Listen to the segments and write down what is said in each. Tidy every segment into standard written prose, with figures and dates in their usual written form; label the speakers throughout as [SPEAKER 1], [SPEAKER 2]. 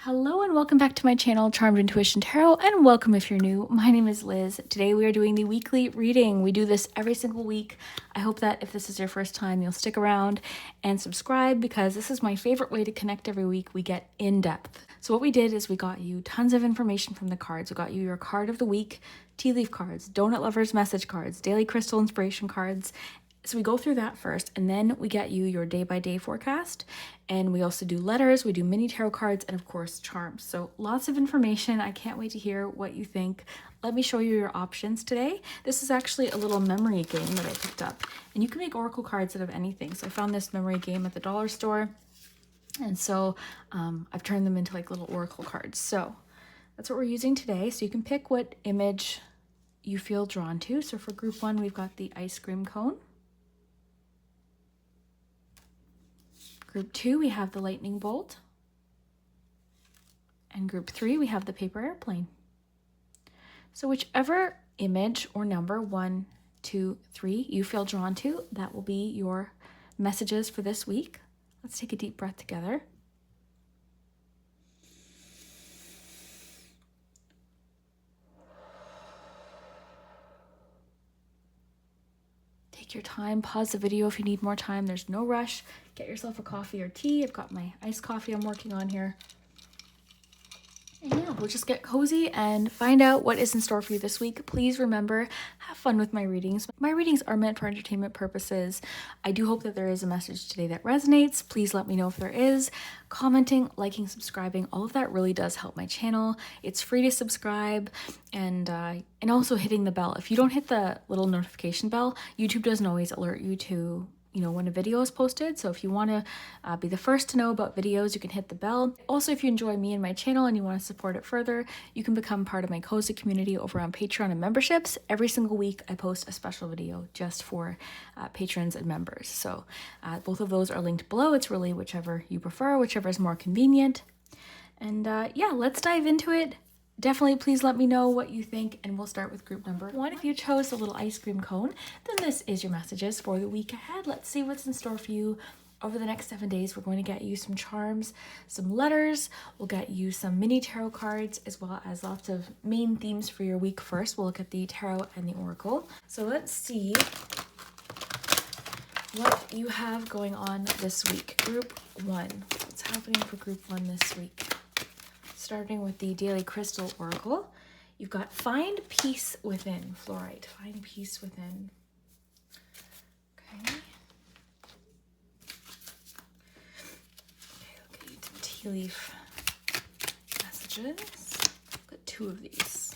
[SPEAKER 1] Hello and welcome back to my channel, Charmed Intuition Tarot, and welcome if you're new. My name is Liz. Today we are doing the weekly reading. We do this every single week. I hope that if this is your first time, you'll stick around and subscribe because this is my favorite way to connect every week. We get in depth. So what we did is we got you tons of information from the cards. We got you your card of the week, tea leaf cards, donut lovers message cards, daily crystal inspiration cards. So we go through that first, and then we get you your day-by-day forecast, and we also do letters, we do mini tarot cards, and of course charms. So lots of information. I can't wait to hear what you think. Let me show you your options today. This is actually a little memory game that I picked up, and you can make oracle cards out of anything. So I found this memory game at the dollar store, and so I've turned them into like little oracle cards. So that's what we're using today. So you can pick what image you feel drawn to. So for group one, we've got the ice cream cone. Group 2, we have the lightning bolt. And group 3, we have the paper airplane. So whichever image or number, 1, 2, 3, you feel drawn to, that will be your messages for this week. Let's take a deep breath together. Take your time, pause the video if you need more time. There's no rush. Get yourself a coffee or tea. I've got my iced coffee I'm working on here. And yeah, we'll just get cozy and find out what is in store for you this week. Please remember, have fun with my readings. My readings are meant for entertainment purposes. I do hope that there is a message today that resonates. Please let me know if there is. Commenting, liking, subscribing, all of that really does help my channel. It's free to subscribe, and also hitting the bell. If you don't hit the little notification bell, YouTube doesn't always alert you to when a video is posted. So if you want to be the first to know about videos, you can hit the bell. Also, if you enjoy me and my channel and you want to support it further, you can become part of my cozy community over on Patreon and memberships. Every single week, I post a special video just for patrons and members. So both of those are linked below. It's really whichever you prefer, whichever is more convenient. And yeah, let's dive into it. Definitely please let me know what you think, and we'll start with group number 1. If you chose the little ice cream cone, then this is your messages for the week ahead. Let's see what's in store for you over the next 7 days. We're going to get you some charms, some letters, we'll get you some mini tarot cards, as well as lots of main themes for your week. First, we'll look at the tarot and the oracle. So let's see what you have going on this week. Group 1. What's happening for group 1 this week? Starting with the Daily Crystal Oracle, you've got Find Peace Within, Fluorite. Find Peace Within. Okay. I'll get you some tea leaf messages. I've got 2 of these.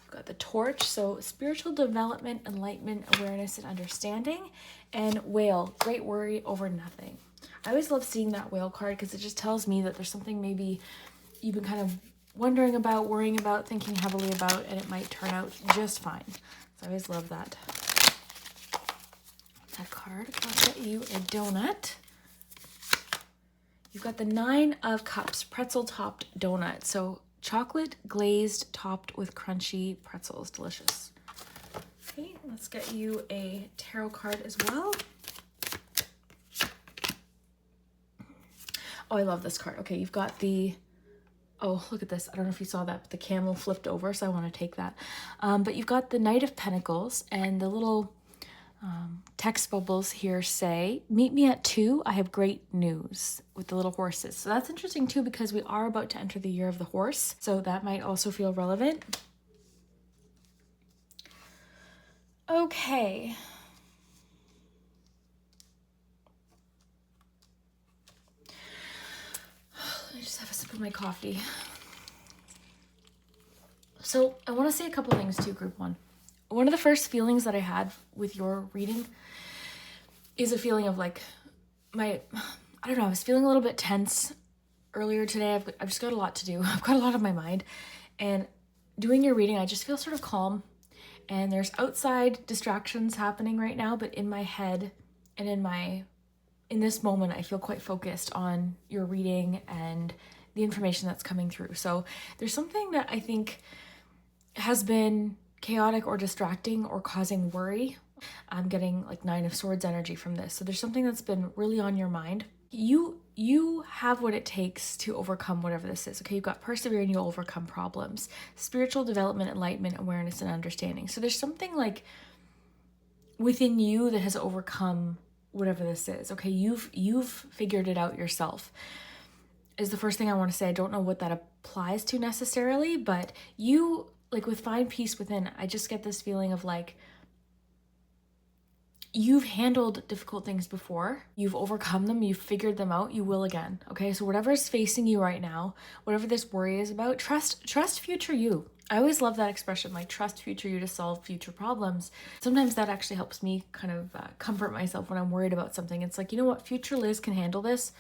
[SPEAKER 1] I've got the Torch, so spiritual development, enlightenment, awareness, and understanding. And Whale, great worry over nothing. I always love seeing that whale card because it just tells me that there's something maybe you've been kind of wondering about, worrying about, thinking heavily about, and it might turn out just fine. So I always love that card. I'll get you a donut. You've got the 9 of Cups, pretzel topped donut. So chocolate glazed topped with crunchy pretzels. Delicious. Okay, let's get you a tarot card as well. Oh, I love this card. Okay, you've got the, oh, look at this. I don't know if you saw that, but the camel flipped over, so I want to take that. But you've got the Knight of Pentacles, and the little text bubbles here say, meet me at 2, I have great news, with the little horses. So that's interesting too, because we are about to enter the year of the horse, so that might also feel relevant. Okay. I just have a sip of my coffee. So I want to say a couple things to group 1. One of the first feelings that I had with your reading is a feeling of like I don't know, I was feeling a little bit tense earlier today. I've just got a lot to do. I've got a lot on my mind, and doing your reading, I just feel sort of calm, and there's outside distractions happening right now, but in my head and in this moment, I feel quite focused on your reading and the information that's coming through. So there's something that I think has been chaotic or distracting or causing worry. I'm getting like 9 of Swords energy from this. So there's something that's been really on your mind. You you have what it takes to overcome whatever this is. Okay, you've got persevere and you'll overcome problems. Spiritual development, enlightenment, awareness, and understanding. So there's something like within you that has overcome whatever this is. Okay, you've figured it out yourself. Is the first thing I want to say. I don't know what that applies to necessarily, but you, like with find peace within, I just get this feeling of like, you've handled difficult things before, you've overcome them, you've figured them out, you will again. Okay, so whatever is facing you right now, whatever this worry is about, trust future you. I always love that expression, like trust future you to solve future problems. Sometimes that actually helps me kind of comfort myself when I'm worried about something. It's like, you know what, future Liz can handle this.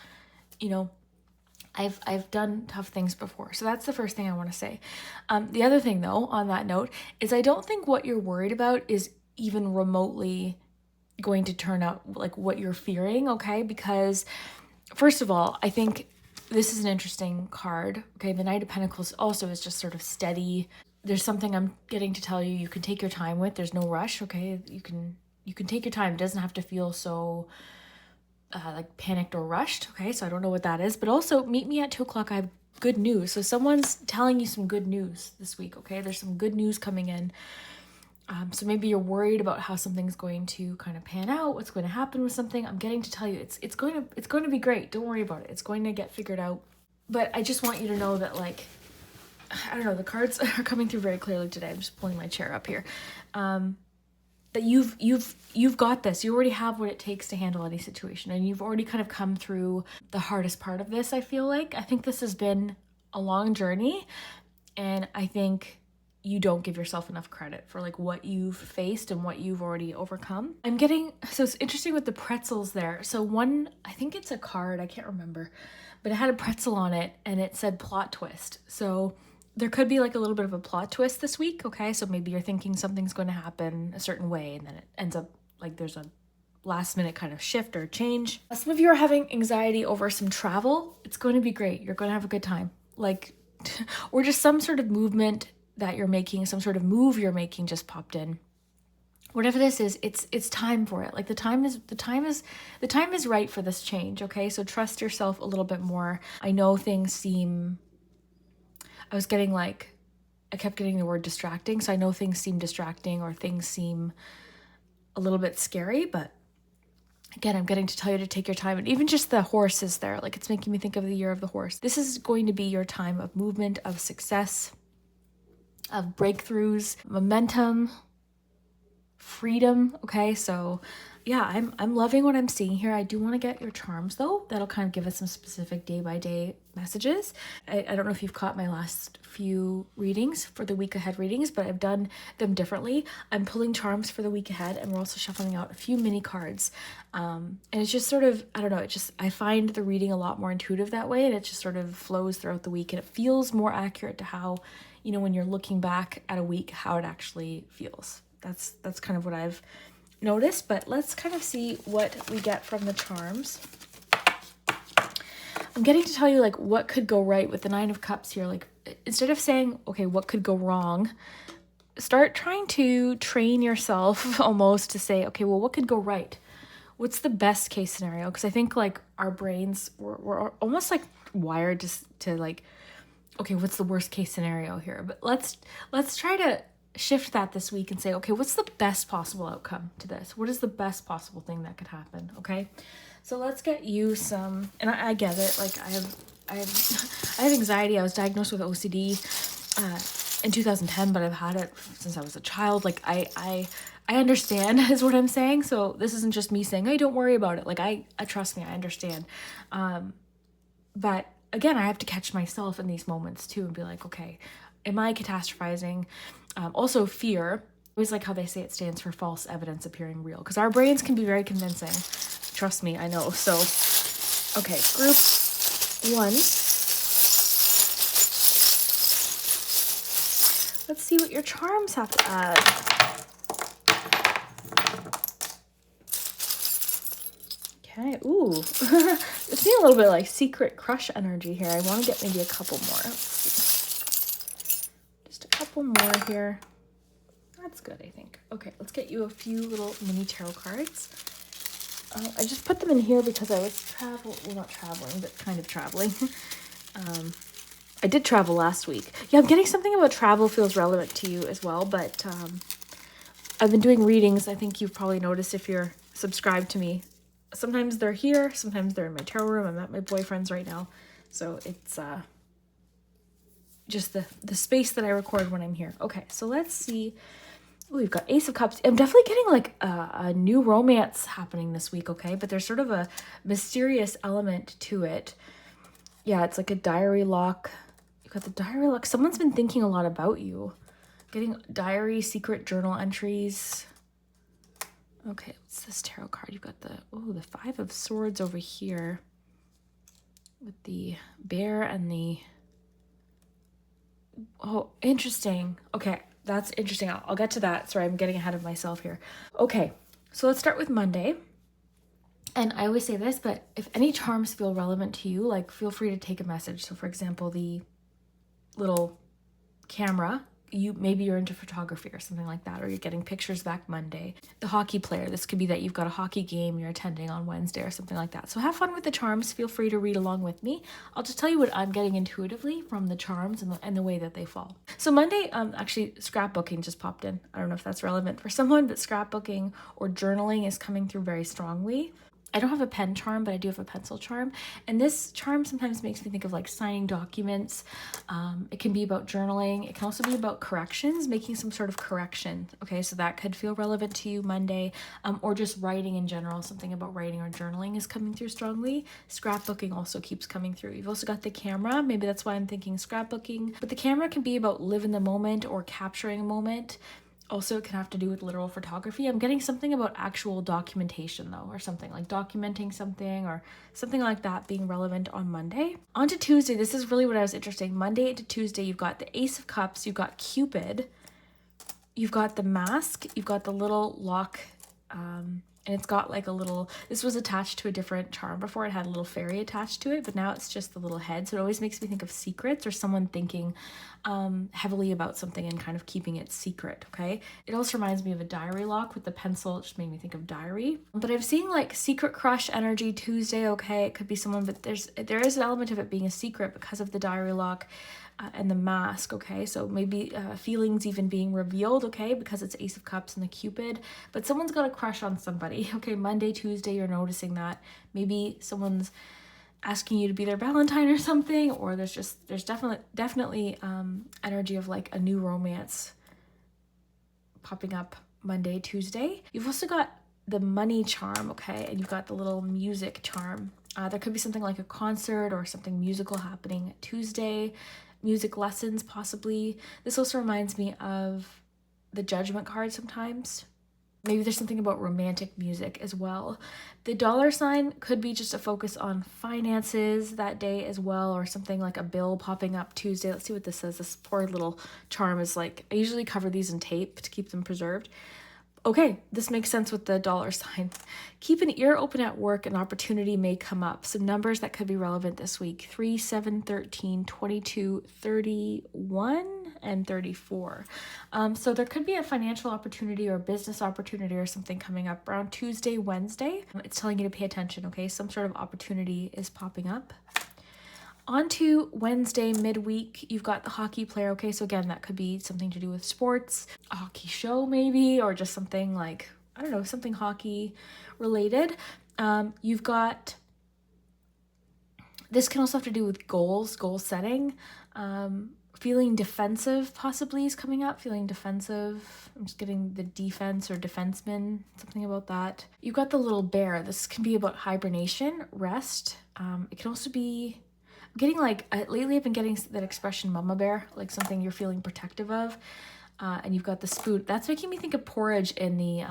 [SPEAKER 1] You know, I've done tough things before. So that's the first thing I want to say. The other thing though, on that note, is I don't think what you're worried about is even remotely going to turn out like what you're fearing, okay? Because first of all, I think this is an interesting card, okay? The Knight of Pentacles also is just sort of steady. There's something I'm getting to tell you, you can take your time with. There's no rush, okay? You can take your time. It doesn't have to feel so like panicked or rushed, okay? So I don't know what that is, but also meet me at 2:00. I have good news. So someone's telling you some good news this week, okay? There's some good news coming in. So maybe you're worried about how something's going to kind of pan out, what's going to happen with something. I'm getting to tell you it's going to be great. Don't worry about it. It's going to get figured out. But I just want you to know that, like, I don't know, the cards are coming through very clearly today. I'm just pulling my chair up here. That you've got this. You already have what it takes to handle any situation, and you've already kind of come through the hardest part of this. I feel like I think this has been a long journey, and I think you don't give yourself enough credit for like what you've faced and what you've already overcome. So it's interesting with the pretzels there. So one, I think it's a card, I can't remember, but it had a pretzel on it and it said plot twist. So there could be like a little bit of a plot twist this week, okay? So maybe you're thinking something's going to happen a certain way and then it ends up like there's a last minute kind of shift or change. Some of you are having anxiety over some travel. It's going to be great. You're going to have a good time. Like, or just some sort of movement that you're making, some sort of move you're making just popped in. Whatever this is, it's time for it. Like the time is right for this change, okay? So trust yourself a little bit more. I know things seem, I kept getting the word distracting, so I know things seem distracting or things seem a little bit scary, but again, I'm getting to tell you to take your time. And even just the horse is there, like it's making me think of the year of the horse. This is going to be your time of movement, of success, of breakthroughs, momentum, freedom, okay? So yeah, I'm loving what I'm seeing here. I do want to get your charms though. That'll kind of give us some specific day-by-day messages. I don't know if you've caught my last few readings for the week ahead readings, but I've done them differently. I'm pulling charms for the week ahead and we're also shuffling out a few mini cards. And it's just sort of, I don't know, I find the reading a lot more intuitive that way, and it just sort of flows throughout the week and it feels more accurate to how, you know, when you're looking back at a week, how it actually feels. That's kind of what I've noticed, but let's kind of see what we get from the charms. I'm getting to tell you like what could go right with the Nine of Cups here. Like instead of saying, okay, what could go wrong, start trying to train yourself almost to say, okay, well, what could go right? What's the best case scenario? Because I think like our brains, we're almost like wired to like, okay, what's the worst case scenario here? But let's try to shift that this week and say, okay, what's the best possible outcome to this? What is the best possible thing that could happen? Okay, so let's get you some, and I get it. Like I have anxiety. I was diagnosed with OCD in 2010, but I've had it since I was a child. Like I understand is what I'm saying. So this isn't just me saying, hey, don't worry about it. Like I trust me, I understand. But again, I have to catch myself in these moments too and be like, okay, am I catastrophizing? Also fear, always like how they say it stands for false evidence appearing real, because our brains can be very convincing. Trust me, I know. So, okay, group 1. Let's see what your charms have to add. Okay, ooh. It's seeing a little bit like secret crush energy here. I want to get maybe a couple more. Let's see. Just a couple more here. That's good, I think. Okay, let's get you a few little mini tarot cards. I just put them in here because I was not traveling, but kind of traveling. I did travel last week. Yeah, I'm getting something about travel feels relevant to you as well, but I've been doing readings. I think you've probably noticed if you're subscribed to me. Sometimes they're here, sometimes they're in my tarot room. I'm at my boyfriend's right now. So it's just the space that I record when I'm here. Okay, so let's see. Oh, we've got Ace of Cups. I'm definitely getting like a new romance happening this week, okay? But there's sort of a mysterious element to it. Yeah, it's like a diary lock. You got the diary lock. Someone's been thinking a lot about you. Getting diary, secret journal entries. Okay, what's this tarot card? You've got the Five of Swords over here. With the bear and the... Oh, interesting. Okay, that's interesting. I'll get to that. Sorry, I'm getting ahead of myself here. Okay, so let's start with Monday. And I always say this, but if any charms feel relevant to you, like feel free to take a message. So for example, the little camera, maybe you're into photography or something like that, or you're getting pictures back Monday. The hockey player, this could be that you've got a hockey game you're attending on Wednesday or something like that. So have fun with the charms. Feel free to read along with me. I'll just tell you what I'm getting intuitively from the charms and the way that they fall. So Monday, actually scrapbooking just popped in. I don't know if that's relevant for someone, but scrapbooking or journaling is coming through very strongly. I don't have a pen charm, but I do have a pencil charm. And this charm sometimes makes me think of like signing documents. It can be about journaling. It can also be about corrections, making some sort of correction. Okay, so that could feel relevant to you Monday, or just writing in general. Something about writing or journaling is coming through strongly. Scrapbooking also keeps coming through. You've also got the camera. Maybe that's why I'm thinking scrapbooking. But the camera can be about live in the moment or capturing a moment. Also, it can have to do with literal photography. I'm getting something about actual documentation though, or something like documenting something or something like that being relevant on Monday. On to Tuesday, this is really what I was interested in. Monday to Tuesday, you've got the Ace of Cups, you've got Cupid, you've got the mask, you've got the little lock, and it's got like a little, this was attached to a different charm before. It had a little fairy attached to it, but now it's just the little head. So it always makes me think of secrets or someone thinking heavily about something and kind of keeping it secret, okay? It also reminds me of a diary lock with the pencil. It just made me think of diary. But I'm seeing like secret crush energy Tuesday, okay? It could be someone, but there is an element of it being a secret because of the diary lock. And the mask, okay? So maybe feelings even being revealed, okay? Because it's Ace of Cups and the Cupid. But someone's got a crush on somebody, okay? Monday, Tuesday, you're noticing that. Maybe someone's asking you to be their Valentine or something, or there's definitely energy of like a new romance popping up Monday, Tuesday. You've also got the money charm, okay? And you've got the little music charm. There could be something like a concert or something musical happening Tuesday. Music lessons, possibly. This also reminds me of the Judgment card sometimes. Maybe there's something about romantic music as well. The dollar sign could be just a focus on finances that day as well, or something like a bill popping up Tuesday. Let's see what this says. This poor little charm is like, I usually cover these in tape to keep them preserved. Okay, this makes sense with the dollar sign. Keep an ear open at work. An opportunity may come up. Some numbers that could be relevant this week: 3, 7, 13, 22, 31, and 34. So there could be a financial opportunity or a business opportunity or something coming up around Tuesday, Wednesday. It's telling you to pay attention, okay? Some sort of opportunity is popping up. On to Wednesday, midweek, you've got the hockey player, okay? So again, that could be something to do with sports, a hockey show maybe, or just something like, I don't know, something hockey related. You've got, this can also have to do with goal setting. Feeling defensive possibly is coming up, feeling defensive. I'm just getting the defense or defenseman, something about that. You've got the little bear. This can be about hibernation, rest. It can also be... getting like lately I've been getting that expression mama bear, like something you're feeling protective of. And you've got the spoon. That's making me think of porridge in the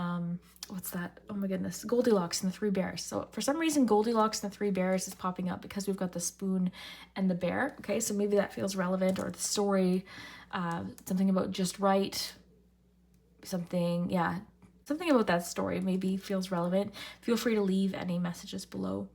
[SPEAKER 1] what's that, oh my goodness, Goldilocks and the Three Bears. So for some reason Goldilocks and the Three Bears is popping up because we've got the spoon and the bear. Okay, so maybe that feels relevant, or the story, something about just right, something about that story maybe feels relevant. Feel free to leave any messages below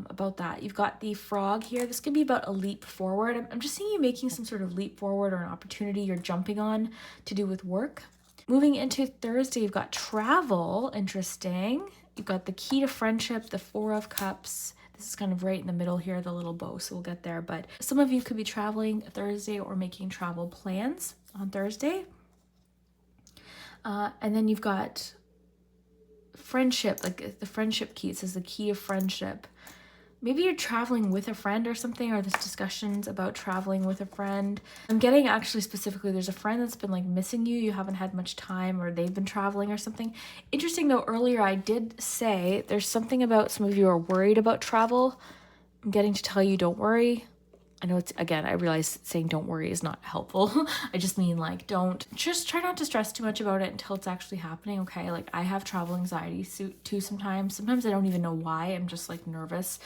[SPEAKER 1] about that. You've got the frog here. This could be about a leap forward. I'm just seeing you making some sort of leap forward or an opportunity you're jumping on to do with work. Moving into Thursday, you've got travel. Interesting. You've got the key to friendship, the Four of Cups. This is kind of right in the middle here, the little bow, so we'll get there. But some of you could be traveling Thursday or making travel plans on Thursday. And then you've got friendship, like the friendship key. It says the key of friendship. Maybe you're traveling with a friend or something, or there's discussions about traveling with a friend. I'm getting actually specifically, there's a friend that's been like missing you. You haven't had much time, or they've been traveling or something. Interesting though, earlier I did say there's something about some of you are worried about travel. I'm getting to tell you, don't worry. I know it's, again, I realize saying don't worry is not helpful. I just mean like, just try not to stress too much about it until it's actually happening, okay? Like I have travel anxiety too sometimes. Sometimes I don't even know why. I'm just like nervous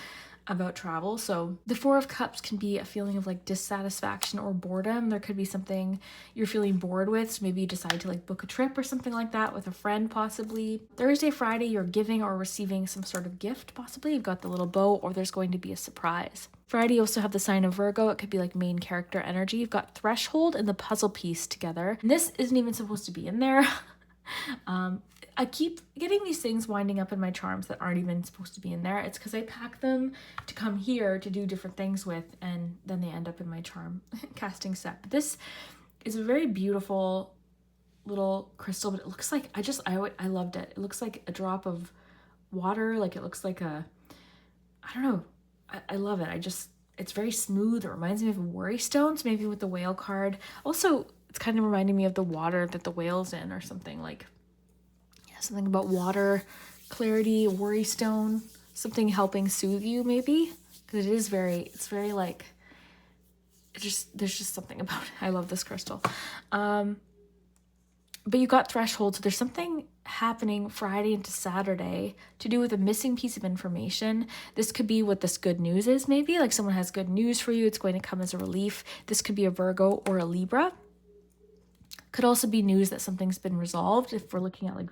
[SPEAKER 1] about travel. So the Four of Cups can be a feeling of like dissatisfaction or boredom. There could be something you're feeling bored with. So maybe you decide to like book a trip or something like that with a friend possibly. Thursday, Friday, you're giving or receiving some sort of gift possibly. You've got the little bow, or there's going to be a surprise. Friday, you also have the sign of Virgo. It could be like main character energy. You've got threshold and the puzzle piece together. And this isn't even supposed to be in there. I keep getting these things winding up in my charms that aren't even supposed to be in there. It's because I pack them to come here to do different things with, and then they end up in my charm casting set. But this is a very beautiful little crystal, but it looks like, I loved it. It looks like a drop of water. Like it looks like I don't know. I love it. It's very smooth. It reminds me of worry stones, maybe with the whale card. Also, it's kind of reminding me of the water that the whale's in or something like, something about water, clarity, worry stone, something helping soothe you maybe, because it's very like, there's just something about it. I love this crystal. But you got threshold, so there's something happening Friday into Saturday to do with a missing piece of information. This could be what this good news is, maybe like someone has good news for you. It's going to come as a relief. This could be a Virgo or a Libra. Could also be news that something's been resolved if we're looking at like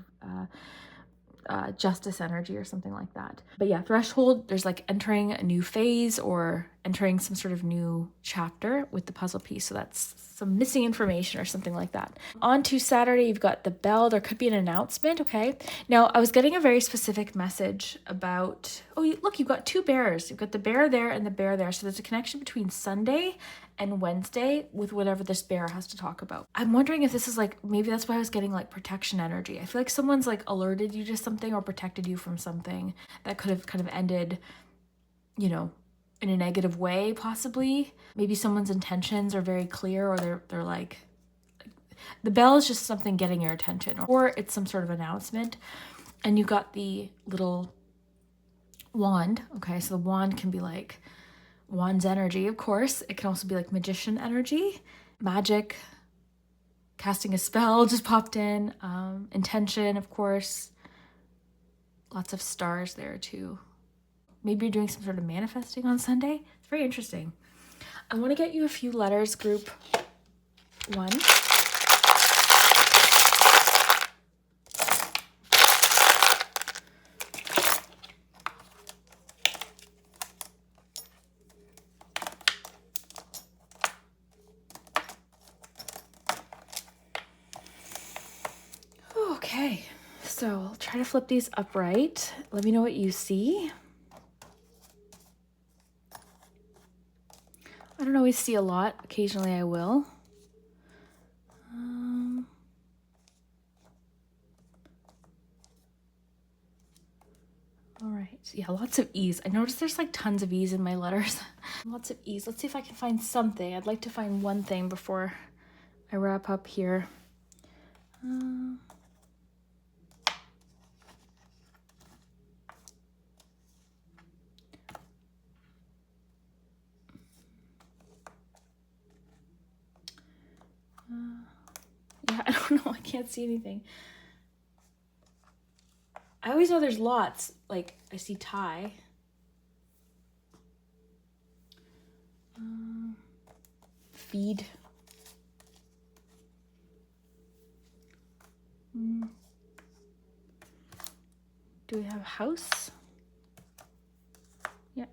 [SPEAKER 1] justice energy or something like that. But yeah, threshold, there's like entering a new phase or entering some sort of new chapter with the puzzle piece. So that's some missing information or something like that. On to Saturday, you've got the bell. There could be an announcement, okay? Now, I was getting a very specific message about, look, you've got two bears. You've got the bear there and the bear there. So there's a connection between Sunday and Wednesday with whatever this bear has to talk about. I'm wondering if this is like, maybe that's why I was getting like protection energy. I feel like someone's like alerted you to something or protected you from something that could have kind of ended, you know, in a negative way, possibly. Maybe someone's intentions are very clear, or they're like, the bell is just something getting your attention, or it's some sort of announcement. And you got the little wand, okay? So the wand can be like wand's energy, of course. It can also be like magician energy, magic, casting a spell just popped in, intention, of course. Lots of stars there too. Maybe you're doing some sort of manifesting on Sunday. It's very interesting. I want to get you a few letters, group 1. Okay, so I'll try to flip these upright. Let me know what you see. I don't always see a lot. Occasionally I will. All right. Yeah, lots of E's. I noticed there's like tons of E's in my letters. Lots of E's. Let's see if I can find something. I'd like to find one thing before I wrap up here. Yeah, I don't know. I can't see anything. I always know there's lots. Like, I see tie. Feed. Do we have house? Yep.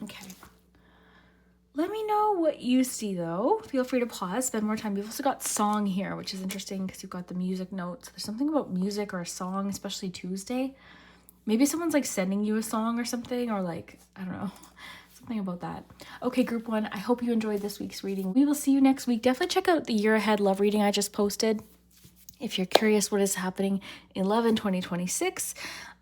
[SPEAKER 1] Okay. Let me know what you see though. Feel free to pause, spend more time. You've also got song here, which is interesting because you've got the music notes. There's something about music or a song, especially Tuesday. Maybe someone's like sending you a song or something, or like, I don't know, something about that. Okay, group 1, I hope you enjoyed this week's reading. We will see you next week. Definitely check out the year ahead love reading I just posted if you're curious what is happening in love in 2026.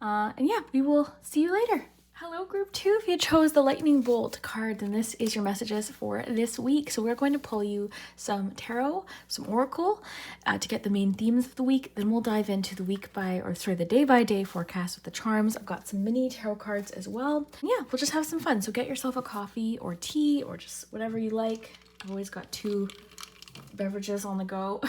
[SPEAKER 1] And yeah, we will see you later. Hello, group 2. If you chose the lightning bolt card, then this is your messages for this week. So we're going to pull you some tarot, some oracle to get the main themes of the week. Then we'll dive into the the day by day forecast with the charms. I've got some mini tarot cards as well. Yeah, we'll just have some fun. So get yourself a coffee or tea or just whatever you like. I've always got 2 beverages on the go.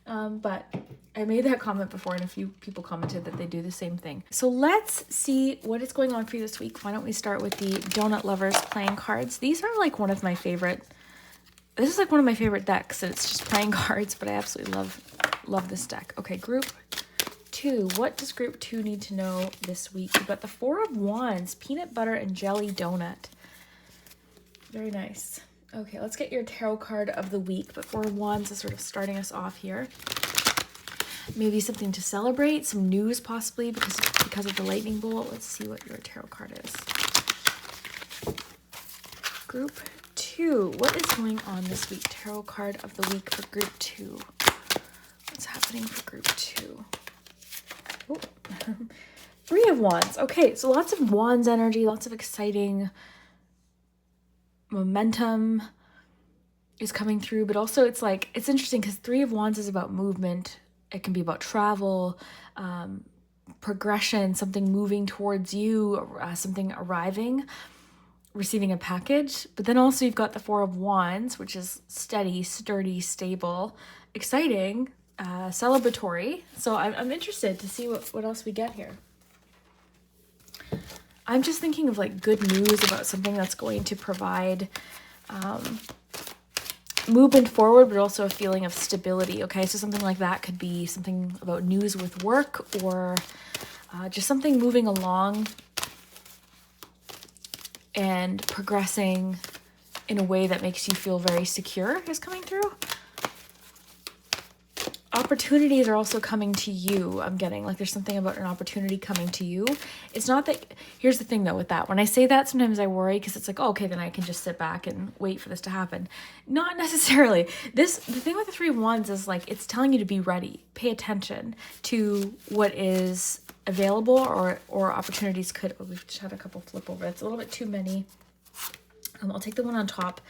[SPEAKER 1] But I made that comment before and a few people commented that they do the same thing. So let's see what is going on for you this week. Why don't we start with the Donut Lovers playing cards. These are like one of my favorite, this is like one of my favorite decks, and it's just playing cards, but I absolutely love this deck. Okay, group 2. What does group 2 need to know this week? We've got the 4 of Wands, peanut butter and jelly donut. Very nice. Okay, let's get your tarot card of the week. But 4 of Wands is sort of starting us off here. Maybe something to celebrate, some news possibly because of the lightning bolt. Let's see what your tarot card is. Group 2, what is going on this week? Tarot card of the week for group 2. What's happening for group 2? Oh. 3 of Wands. Okay, so lots of Wands energy, lots of exciting momentum is coming through, but also it's interesting because 3 of Wands is about movement. It can be about travel, progression, something moving towards you, something arriving, receiving a package. But then also you've got the 4 of Wands, which is steady, sturdy, stable, exciting, celebratory. So I'm interested to see what else we get here. I'm just thinking of like good news about something that's going to provide movement forward, but also a feeling of stability. Okay, so something like that could be something about news with work, or just something moving along and progressing in a way that makes you feel very secure is coming through. Opportunities are also coming to you. I'm getting like there's something about an opportunity coming to you. It's not that, here's the thing though with that. When I say that, sometimes I worry because it's like, oh, okay, then I can just sit back and wait for this to happen. Not necessarily. The thing with the 3 of Wands is like, it's telling you to be ready. Pay attention to what is available or opportunities could, oh, we've just had a couple flip over. That's a little bit too many. I'll take the one on top.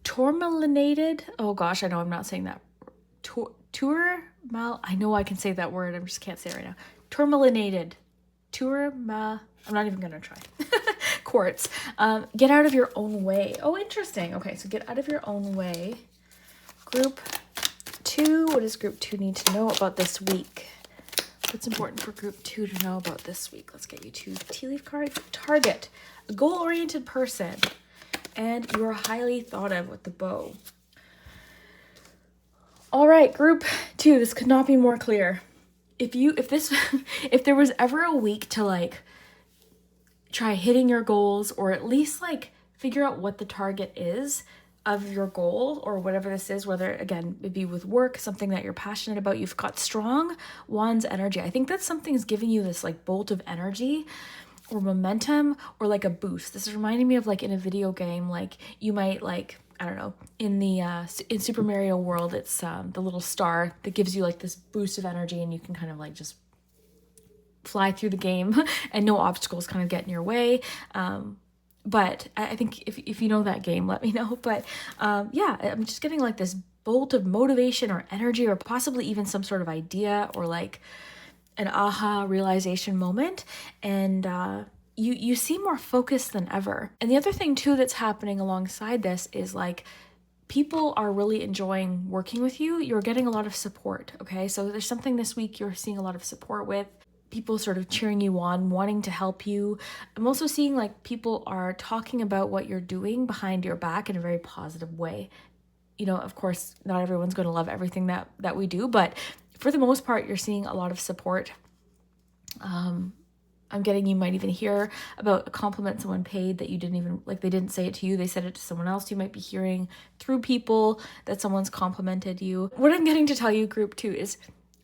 [SPEAKER 1] Tourmalinated. Oh gosh, I know I'm not saying that. I know I can say that word. I just can't say it right now. Tourmalinated. I'm not even going to try. Quartz. Get out of your own way. Oh, interesting. Okay, so get out of your own way. Group 2. What does group 2 need to know about this week? What's important for group 2 to know about this week? Let's get you 2 tea leaf cards. Target. A goal-oriented person. And you are highly thought of with the bow. All right, group 2, this could not be more clear. If there was ever a week to like try hitting your goals, or at least like figure out what the target is of your goal or whatever this is, whether again, maybe with work, something that you're passionate about, you've got strong Wands energy. I think that something's giving you this like bolt of energy or momentum or like a boost. This is reminding me of like in a video game, like you might like, I don't know, in Super Mario World, it's the little star that gives you like this boost of energy, and you can kind of like just fly through the game and no obstacles kind of get in your way. But I think if you know that game, let me know. But yeah, I'm just getting like this bolt of motivation or energy, or possibly even some sort of idea or like an aha realization moment. And you seem more focused than ever. And the other thing too that's happening alongside this is like people are really enjoying working with you. You're getting a lot of support, okay? So there's something this week you're seeing a lot of support with. People sort of cheering you on, wanting to help you. I'm also seeing like people are talking about what you're doing behind your back in a very positive way. You know, of course, not everyone's going to love everything that we do, but for the most part, you're seeing a lot of support. I'm getting you might even hear about a compliment someone paid that you didn't even, like, they didn't say it to you, they said it to someone else. You might be hearing through people that someone's complimented you. What I'm getting to tell you, group 2, is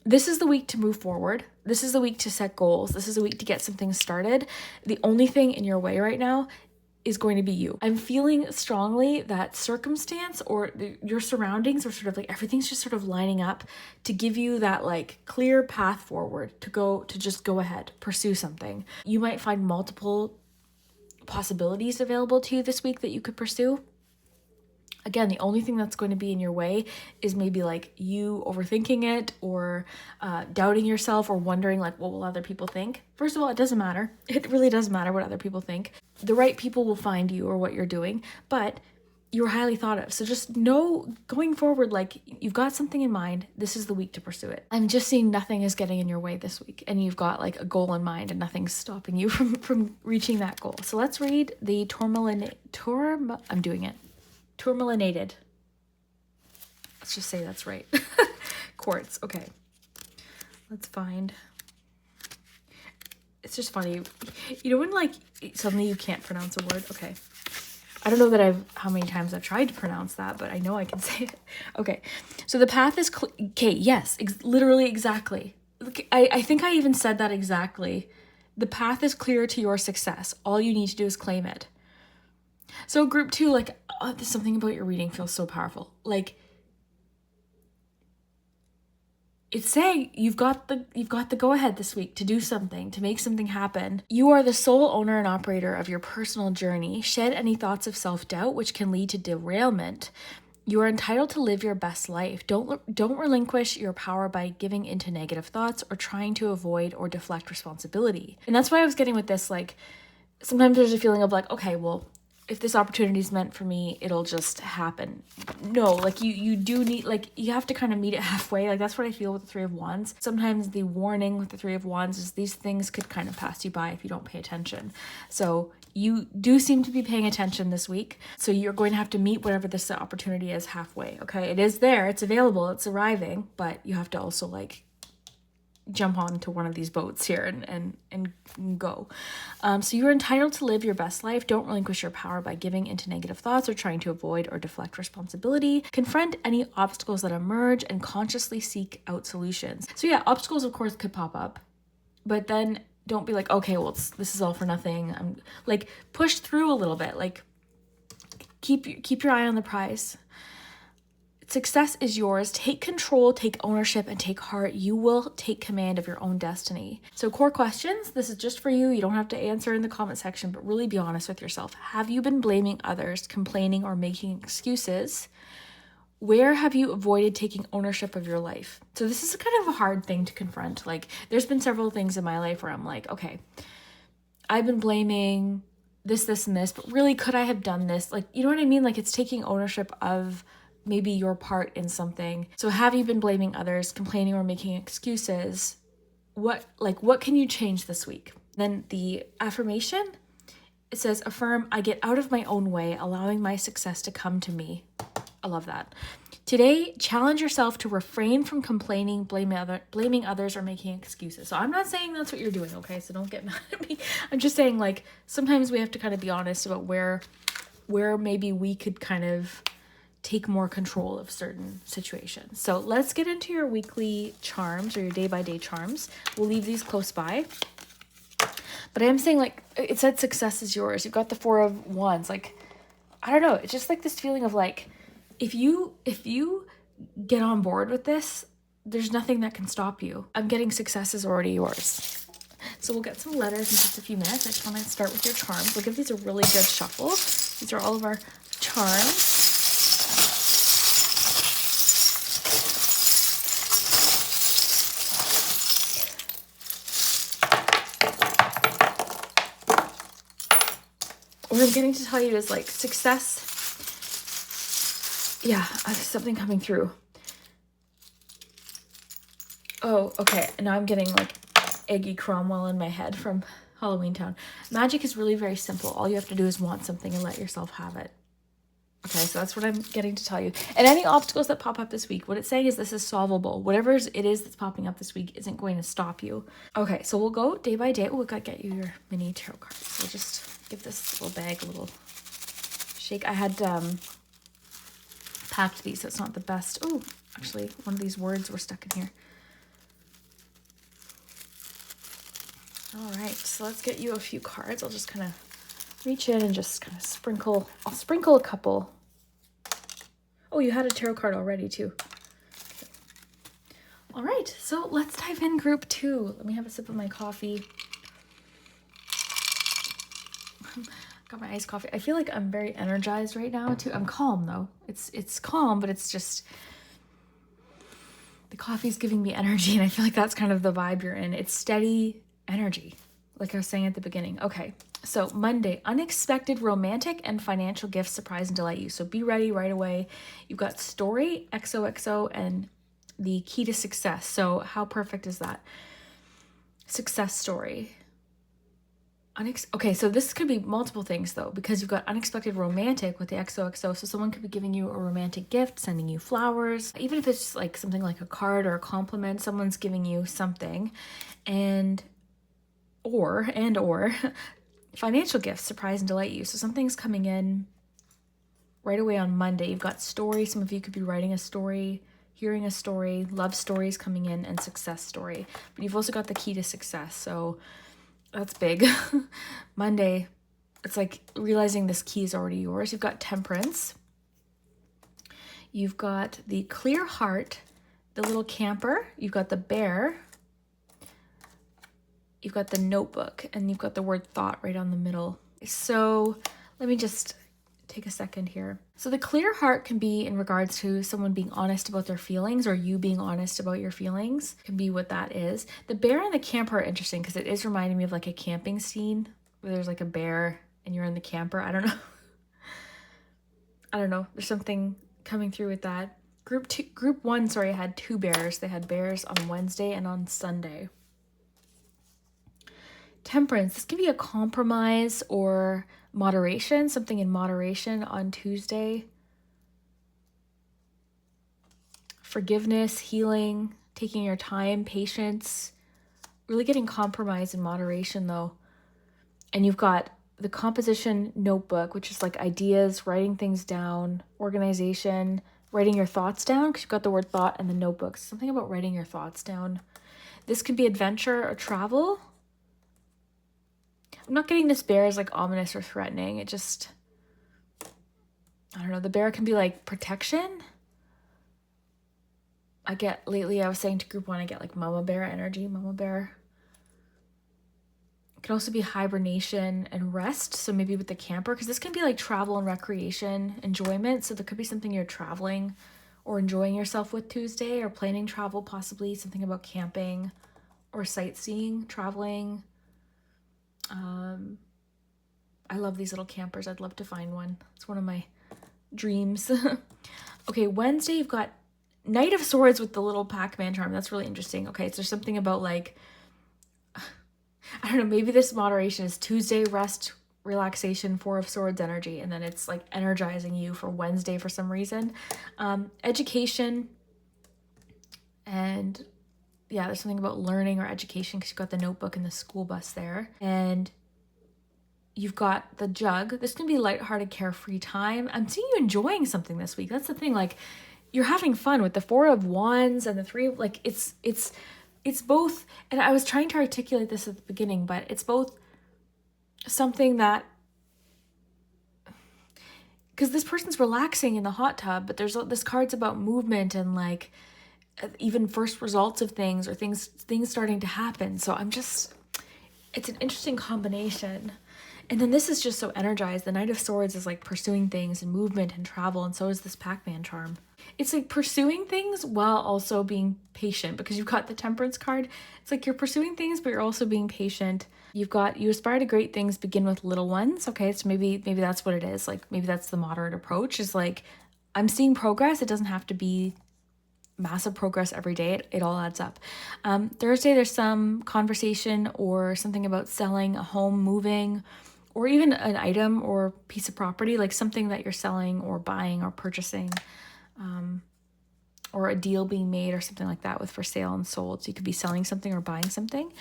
[SPEAKER 1] this is the week to move forward. This is the week to set goals. This is the week to get something started. The only thing in your way right now is going to be you. I'm feeling strongly that circumstance or your surroundings are sort of like everything's just sort of lining up to give you that like clear path forward to just go ahead, pursue something. You might find multiple possibilities available to you this week that you could pursue. Again, the only thing that's going to be in your way is maybe like you overthinking it or doubting yourself or wondering like, what will other people think? First of all, it doesn't matter. It really doesn't matter what other people think. The right people will find you or what you're doing, but you're highly thought of. So just know going forward, like you've got something in mind. This is the week to pursue it. I'm just seeing nothing is getting in your way this week and you've got like a goal in mind and nothing's stopping you from reaching that goal. So let's read the tourmalinated. Let's just say that's right. Quartz. Okay. Let's find. It's just funny. You know when like suddenly you can't pronounce a word? Okay. I don't know that how many times I've tried to pronounce that, but I know I can say it. Okay. So the path is okay. Yes, literally exactly. I think I even said that exactly. The path is clear to your success. All you need to do is claim it. So group 2, like, there's something about your reading feels so powerful. Like, it's saying you've got the go ahead this week to do something, to make something happen. You are the sole owner and operator of your personal journey. Shed any thoughts of self-doubt, which can lead to derailment. You are entitled to live your best life. Don't relinquish your power by giving into negative thoughts or trying to avoid or deflect responsibility. And that's why I was getting with this, like, sometimes there's a feeling of like, okay, well, if this opportunity is meant for me, it'll just happen. No, like you do need, like you have to kind of meet it halfway. Like that's what I feel with the 3 of Wands. Sometimes the warning with the 3 of Wands is these things could kind of pass you by if you don't pay attention. So you do seem to be paying attention this week. So you're going to have to meet whatever this opportunity is halfway. Okay, it is there, it's available, it's arriving, but you have to also like jump onto one of these boats here and go. So you're entitled to live your best life. Don't relinquish your power by giving into negative thoughts or trying to avoid or deflect responsibility. Confront any obstacles that emerge and consciously seek out solutions. So yeah, obstacles of course could pop up, but then don't be like, okay, well, this is all for nothing. I'm like, push through a little bit. Like keep your eye on the prize. Success is yours. Take control, take ownership, and take heart. You will take command of your own destiny. So core questions, this is just for you. You don't have to answer in the comment section, but really be honest with yourself. Have you been blaming others, complaining, or making excuses? Where have you avoided taking ownership of your life? So this is kind of a hard thing to confront. Like there's been several things in my life where I'm like, okay, I've been blaming this, and this, but really could I have done this? Like, you know what I mean? Like it's taking ownership of maybe your part in something. So have you been blaming others, complaining, or making excuses? What can you change this week? Then the affirmation, it says, affirm, I get out of my own way, allowing my success to come to me. I love that. Today, challenge yourself to refrain from complaining, blaming others, or making excuses. So I'm not saying that's what you're doing, okay? So don't get mad at me. I'm just saying, like, sometimes we have to kind of be honest about where maybe we could kind of take more control of certain situations. So let's get into your weekly charms or your day-by-day charms. We'll leave these close by. But I am saying, like, it said success is yours. You've got the 4 of Wands. Like, I don't know. It's just like this feeling of like, if you get on board with this, there's nothing that can stop you. I'm getting success is already yours. So we'll get some letters in just a few minutes. I just want to start with your charms. We'll give these a really good shuffle. These are all of our charms. What I'm getting to tell you is like success. Yeah, something coming through. Oh, okay. And now I'm getting like Eggy Cromwell in my head from Halloween Town. Magic is really very simple. All you have to do is want something and let yourself have it. Okay, so that's what I'm getting to tell you. And any obstacles that pop up this week, what it's saying is this is solvable. Whatever it is that's popping up this week isn't going to stop you. Okay, so we'll go day by day. Oh, we got to get you your mini tarot cards. So we'll just give this little bag a little shake. I had packed these, so it's not the best. Oh, actually, one of these words were stuck in here. All right, so let's get you a few cards. I'll just kind of reach in and just kind of sprinkle. I'll sprinkle a couple. Oh, you had a tarot card already too. Okay. All right, so let's dive in group 2. Let me have a sip of my coffee. Got my iced coffee. I feel like I'm very energized right now too. I'm calm though. It's calm, but it's just the coffee's giving me energy, and I feel like that's kind of the vibe you're in. It's steady energy, like I was saying at the beginning. Okay. So Monday, unexpected romantic and financial gifts surprise and delight you. So be ready right away. You've got story, XOXO, and the key to success. So how perfect is that? Success story. Okay, so this could be multiple things though, because you've got unexpected romantic with the XOXO. So someone could be giving you a romantic gift, sending you flowers, even if it's like something like a card or a compliment, someone's giving you something. And or financial gifts surprise and delight you. So something's coming in right away on Monday. You've got story. Some of you could be writing a story, hearing a story, love stories coming in, and success story. But you've also got the key to success. So that's big. Monday, it's like realizing this key is already yours. You've got temperance. You've got the clear heart, the little camper. You've got the bear. You've got the notebook, and you've got the word thought right on the middle. So let me just take a second here. So the clear heart can be in regards to someone being honest about their feelings, or you being honest about your feelings can be what that is. The bear and the camper are interesting because it is reminding me of like a camping scene where there's like a bear and you're in the camper. I don't know. There's something coming through with that. Group 1, had 2 bears. They had bears on Wednesday and on Sunday. Temperance, this can be a compromise or moderation, something in moderation on Tuesday. Forgiveness, healing, taking your time, patience, really getting compromise and moderation though. And you've got the composition notebook, which is like ideas, writing things down, organization, writing your thoughts down, because you've got the word thought and the notebook. Something about writing your thoughts down. This could be adventure or travel. I'm not getting this bear as like ominous or threatening. It just, I don't know. The bear can be like protection. Lately I was saying to group 1, I get like mama bear energy, mama bear. It can also be hibernation and rest. So maybe with the camper, because this can be like travel and recreation, enjoyment. So there could be something you're traveling or enjoying yourself with Tuesday, or planning travel, possibly something about camping or sightseeing, traveling. I love these little campers. I'd love to find one. It's one of my dreams. Okay, Wednesday you've got Knight of Swords with the little Pac-Man charm. That's really interesting. Okay, so there's something about like, I don't know, maybe this moderation is Tuesday, rest, relaxation, 4 of Swords energy, and then it's like energizing you for Wednesday for some reason. Education, and yeah, there's something about learning or education because you've got the notebook and the school bus there. And you've got the jug. This can be lighthearted, carefree time. I'm seeing you enjoying something this week. That's the thing. Like, you're having fun with the 4 of Wands and the 3 of, like, it's both. And I was trying to articulate this at the beginning, but it's both something that, because this person's relaxing in the hot tub, but there's this card's about movement and like even first results of things or things starting to happen. So it's an interesting combination. And then this is just so energized. The Knight of Swords is like pursuing things and movement and travel, and so is this Pac-Man charm. It's like pursuing things while also being patient, because you've got the Temperance card. It's like you're pursuing things, but you're also being patient. You aspire to great things, begin with little ones. Okay, so maybe that's what it is. Like maybe that's the moderate approach, is like, I'm seeing progress. It doesn't have to be massive progress every day. It all adds up. Thursday, there's some conversation or something about selling a home, moving, or even an item or piece of property, like something that you're selling or buying or purchasing, or a deal being made or something like that with for sale and sold. So you could be selling something or buying something.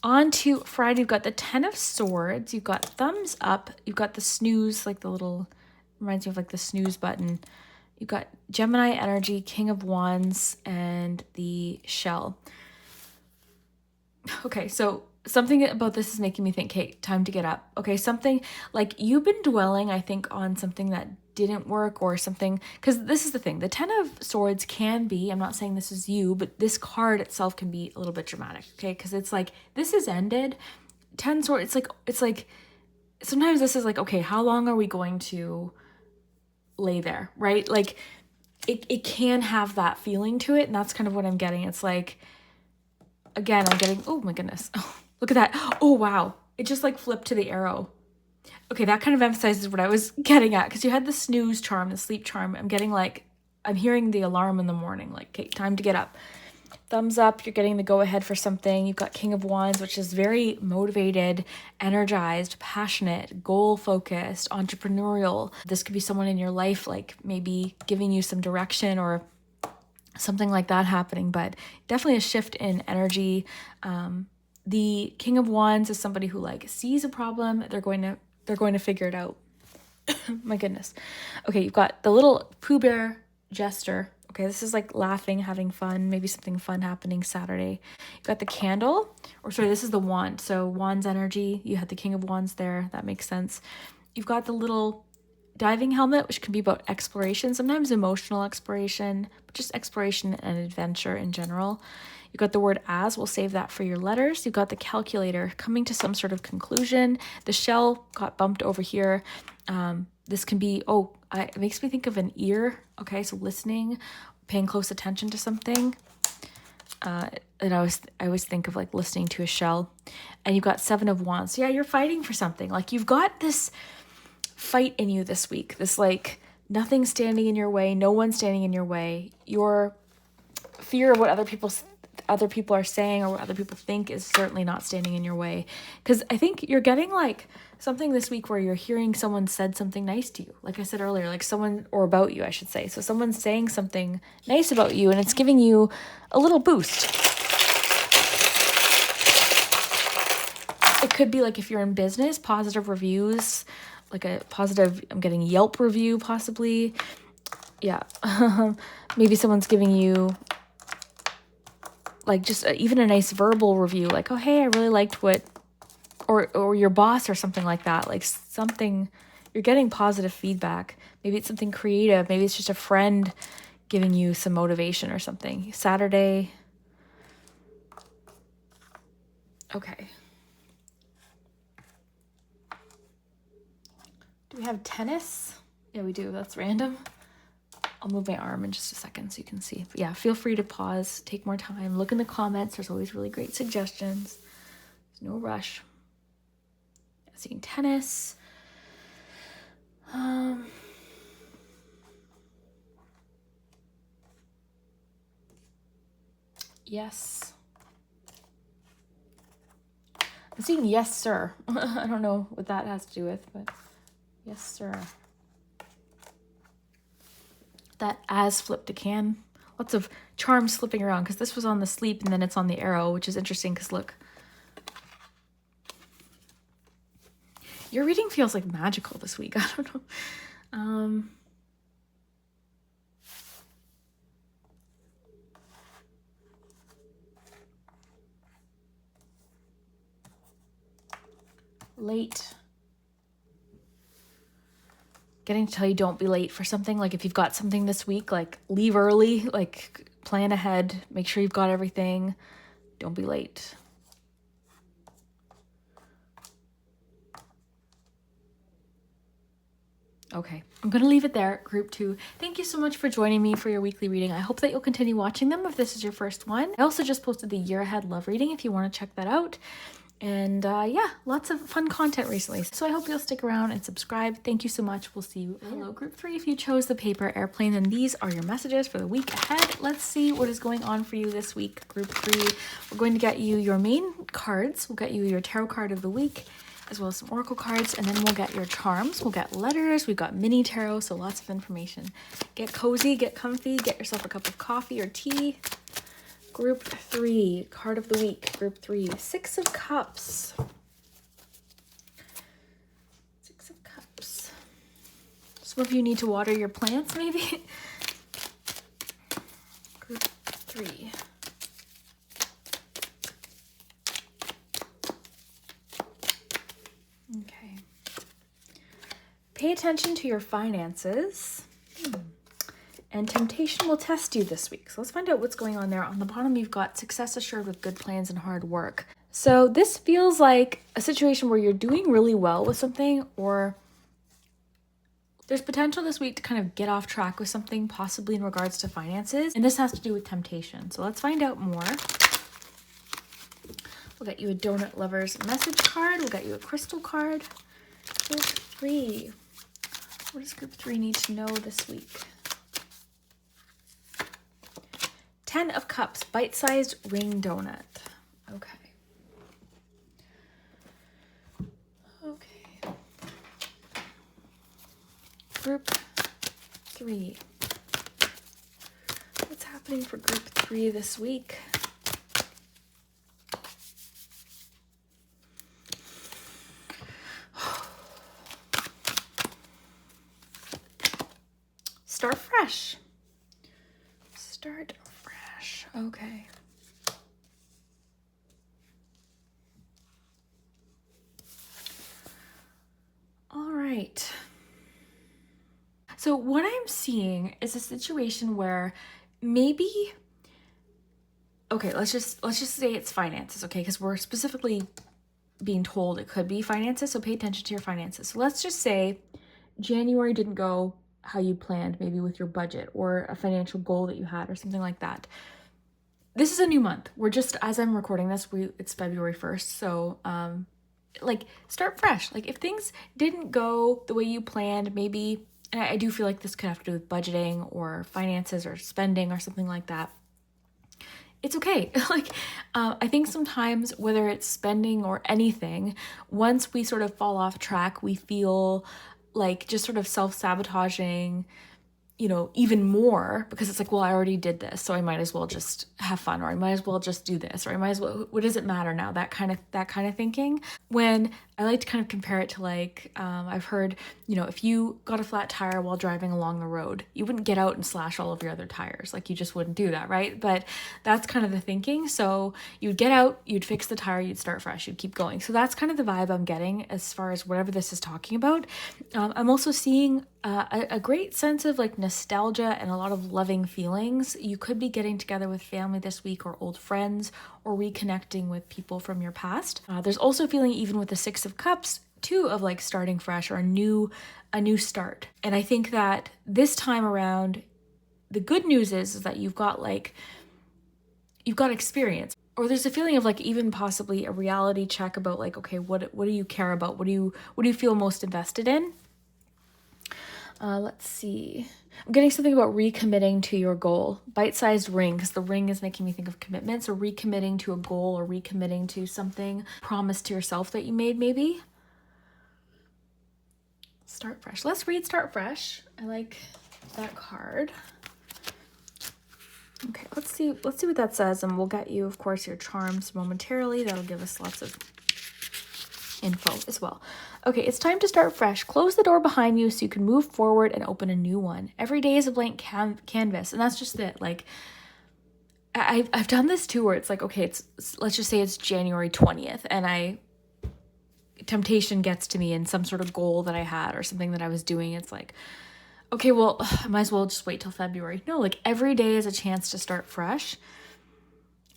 [SPEAKER 1] On to Friday, you've got the 10 of Swords. You've got thumbs up. You've got the snooze, like the little, reminds me of like the snooze button. You've got Gemini energy, King of Wands, and the shell. Okay, so something about this is making me think, okay, time to get up. Okay, something like you've been dwelling, I think, on something that didn't work or something, because this is the thing. The 10 of Swords can be, I'm not saying this is you, but this card itself can be a little bit dramatic, okay? Because it's like, this is ended. 10 Swords, it's like, sometimes this is like, okay, how long are we going to lay there, right? Like, it can have that feeling to it, and that's kind of what I'm getting. It's like, again, I'm getting, oh my goodness. Oh, look at that. Oh, wow. It just like flipped to the arrow. Okay, that kind of emphasizes what I was getting at, because you had the snooze charm, the sleep charm. I'm getting like, I'm hearing the alarm in the morning, like, okay, time to get up. Thumbs up, you're getting the go-ahead for something. You've got King of Wands, which is very motivated, energized, passionate, goal-focused, entrepreneurial. This could be someone in your life, like maybe giving you some direction or something like that happening, but definitely a shift in energy. The King of Wands is somebody who like sees a problem, they're going to figure it out. My goodness. Okay, you've got the little Pooh Bear jester. Okay, this is like laughing, having fun, maybe something fun happening Saturday. You've got the candle, or sorry, this is the wand. So Wands energy, you had the King of Wands there. That makes sense. You've got the little diving helmet, which can be about exploration, sometimes emotional exploration, but just exploration and adventure in general. You've got the word as, we'll save that for your letters. You've got the calculator, coming to some sort of conclusion. The shell got bumped over here. This can be, it makes me think of an ear. Okay, so listening, paying close attention to something. And I always think of like listening to a shell. And you've got 7 of Wands. So yeah, you're fighting for something. Like you've got this fight in you this week. This like nothing standing in your way, no one standing in your way. Your fear of what other people are saying or what other people think is certainly not standing in your way. Because I think you're getting like something this week where you're hearing someone said something nice to you. Like I said earlier, like someone, or about you, I should say. So someone's saying something nice about you and it's giving you a little boost. It could be like if you're in business, positive reviews, like a positive, I'm getting Yelp review possibly. Yeah. Maybe someone's giving you like just even a nice verbal review, like, oh, hey, I really liked what, or your boss or something like that, like something, you're getting positive feedback. Maybe it's something creative. Maybe it's just a friend giving you some motivation or something. Saturday. Okay. Do we have tennis? Yeah, we do. That's random. I'll move my arm in just a second so you can see. But yeah, feel free to pause, take more time, look in the comments. There's always really great suggestions. There's no rush. Seeing tennis. Yes. I'm seeing yes, sir. I don't know what that has to do with, but yes, sir. That as flipped a can. Lots of charms flipping around because this was on the sleep and then it's on the arrow, which is interesting because look. Your reading feels like magical this week. I don't know. Late. Getting to tell you don't be late for something. Like if you've got something this week, like leave early, like plan ahead, make sure you've got everything. Don't be late. Okay, I'm going to leave it there, group 2. Thank you so much for joining me for your weekly reading. I hope that you'll continue watching them if this is your first one. I also just posted the year ahead love reading if you want to check that out. And yeah, lots of fun content recently. So I hope you'll stick around and subscribe. Thank you so much. We'll see you. Hello, group 3. If you chose the paper airplane, then these are your messages for the week ahead. Let's see what is going on for you this week, group 3. We're going to get you your main cards. We'll get you your tarot card of the week. as well as some oracle cards, and then we'll get your charms. We'll get letters. We've got mini tarot, so lots of information. Get cozy, get comfy, get yourself a cup of coffee or tea. Group 3, card of the week. Group 3, 6 of Cups. 6 of Cups. Some of you need to water your plants, maybe. Group 3. Okay. Pay attention to your finances. And temptation will test you this week. So let's find out what's going on there. On the bottom, you've got success assured with good plans and hard work. So this feels like a situation where you're doing really well with something, or there's potential this week to kind of get off track with something, possibly in regards to finances. And this has to do with temptation. So let's find out more. We'll get you a donut lover's message card. We'll get you a crystal card. Group 3. What does group 3 need to know this week? 10 of Cups, bite-sized ring donut. Okay. Okay. Group 3. What's happening for group 3 this week? Start fresh. Start fresh. Okay. All right. So what I'm seeing is a situation where maybe, okay, let's just say it's finances, okay? Because we're specifically being told it could be finances, so pay attention to your finances. So let's just say January didn't go how you planned, maybe with your budget or a financial goal that you had or something like that. This is a new month. We're just, as I'm recording this, it's February 1st. So, like, start fresh. Like, if things didn't go the way you planned, maybe, and I do feel like this could have to do with budgeting or finances or spending or something like that. It's okay. I think sometimes, whether it's spending or anything, once we sort of fall off track, we feel like just sort of self-sabotaging, even more, because it's like, well, I already did this, so I might as well just have fun, or I might as well just do this, or I might as well, what does it matter now? That kind of thinking. When I like to kind of compare it to I've heard, if you got a flat tire while driving along the road, you wouldn't get out and slash all of your other tires. Like, you just wouldn't do that, right? But that's kind of the thinking. So you'd get out, you'd fix the tire, you'd start fresh, you'd keep going. So that's kind of the vibe I'm getting as far as whatever this is talking about. I'm also seeing a great sense of nostalgia and a lot of loving feelings. You could be getting together with family this week, or old friends, or reconnecting with people from your past. There's also feeling, even with the 6 of Cups, too, of starting fresh, or a new start. And I think that this time around, the good news is that you've got experience, or there's a feeling of even possibly a reality check about okay, what do you care about? What do you feel most invested in? Let's see. I'm getting something about recommitting to your goal. Bite-sized ring, because the ring is making me think of commitment. So recommitting to a goal, or recommitting to something, promise to yourself that you made, maybe. Start fresh. Let's read Start Fresh. I like that card. Okay, let's see what that says, and we'll get you, of course, your charms momentarily. That'll give us lots of info as well. Okay, it's time to start fresh. Close the door behind you so you can move forward and open a new one. Every day is a blank canvas, and that's just it. I've done this too, where it's okay, let's just say it's January 20th, and temptation gets to me in some sort of goal that I had or something that I was doing. It's okay, well, I might as well just wait till February. No, every day is a chance to start fresh.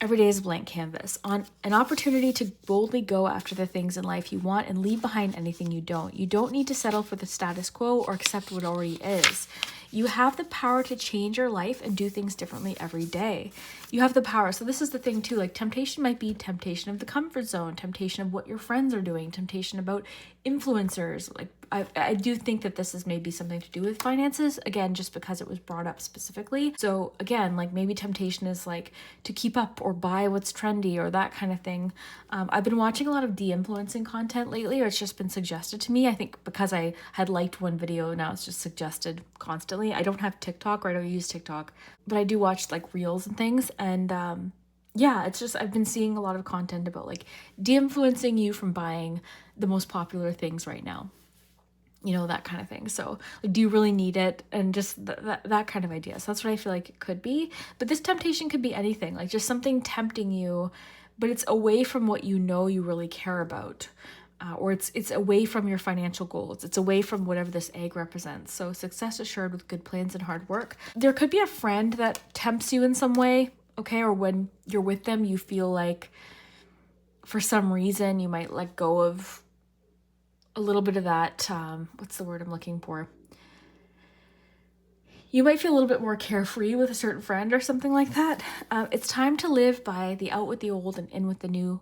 [SPEAKER 1] Every day is a blank canvas, on an opportunity to boldly go after the things in life you want and leave behind anything you don't. You don't need to settle for the status quo or accept what already is. You have the power to change your life and do things differently every day. You have the power. So this is the thing too, like temptation might be temptation of the comfort zone, temptation of what your friends are doing, temptation about influencers. Like I do think that this is maybe something to do with finances, again, just because it was brought up specifically. So again, like maybe temptation is like to keep up or buy what's trendy or that kind of thing. I've been watching a lot of de-influencing content lately, or it's just been suggested to me. I think because I had liked one video, now it's just suggested constantly. I don't have TikTok, or I don't use TikTok, but I do watch like reels and things. And yeah, it's just, I've been seeing a lot of content about like de-influencing you from buying the most popular things right now. You know, that kind of thing. So like, do you really need it? And just that kind of idea. So that's what I feel like it could be. But this temptation could be anything, like just something tempting you, but it's away from what you know you really care about. Or it's away from your financial goals. It's away from whatever this egg represents. So success assured with good plans and hard work. There could be a friend that tempts you in some way, okay? Or when you're with them, you feel like for some reason you might let go of a little bit of that, what's the word I'm looking for? You might feel a little bit more carefree with a certain friend or something like that. It's time to live by the out with the old and in with the new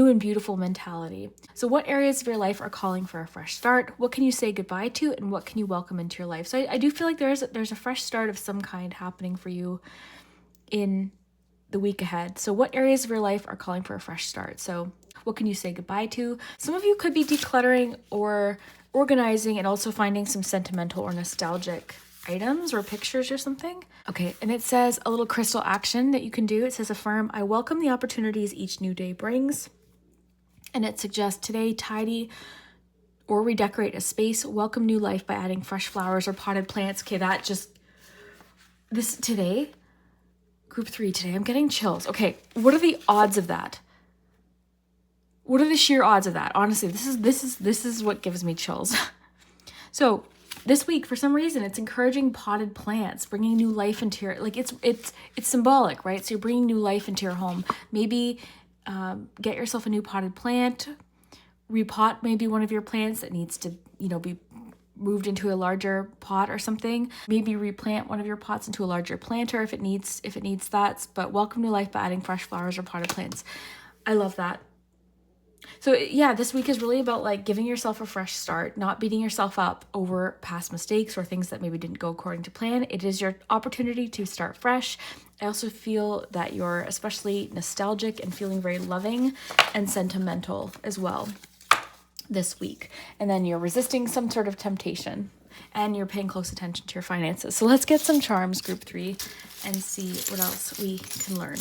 [SPEAKER 1] and beautiful mentality. So what areas of your life are calling for a fresh start? What can you say goodbye to, and what can you welcome into your life? So I do feel like there's a fresh start of some kind happening for you in the week ahead. So what areas of your life are calling for a fresh start? So what can you say goodbye to? Some of you could be decluttering or organizing and also finding some sentimental or nostalgic items or pictures or something. Okay, and it says a little crystal action that you can do. It says affirm, I welcome the opportunities each new day brings. And it suggests today, tidy or redecorate a space, welcome new life by adding fresh flowers or potted plants. Okay, this today, group 3 today, I'm getting chills. Okay, what are the odds of that? What are the sheer odds of that? Honestly, this is what gives me chills. So this week, for some reason, it's encouraging potted plants, bringing new life into your, like it's symbolic, right? So you're bringing new life into your home. Maybe get yourself a new potted plant, repot maybe one of your plants that needs to, be moved into a larger pot or something. Maybe replant one of your pots into a larger planter if it needs that. But welcome new life by adding fresh flowers or potted plants. I love that. So yeah, this week is really about like giving yourself a fresh start, not beating yourself up over past mistakes or things that maybe didn't go according to plan. It is your opportunity to start fresh. I also feel that you're especially nostalgic and feeling very loving and sentimental as well this week. And then you're resisting some sort of temptation and you're paying close attention to your finances. So let's get some charms, group 3, and see what else we can learn.